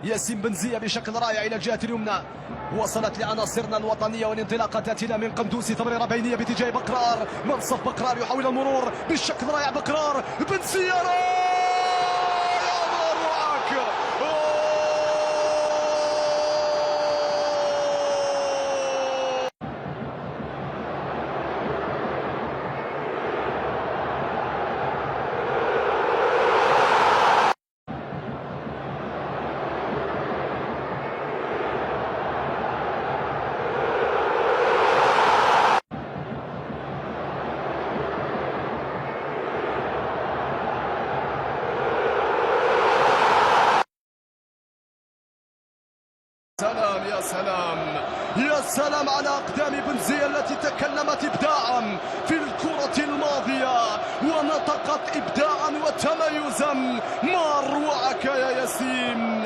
ياسين بنزية بشكل رائع إلى الجهة اليمنى، وصلت لعناصرنا الوطنية والانطلاقة تأتينا من قندوسي. تمريرة بينية باتجاه بكرار، منصف بكرار يحاول المرور بشكل رائع. بكرار بنزية سلام يا سلام يا سلام على أقدام بنزية التي تكلمت إبداعا في الكرة الماضية ونطقت إبداعا وتميزا. ما أروعك يا ياسين.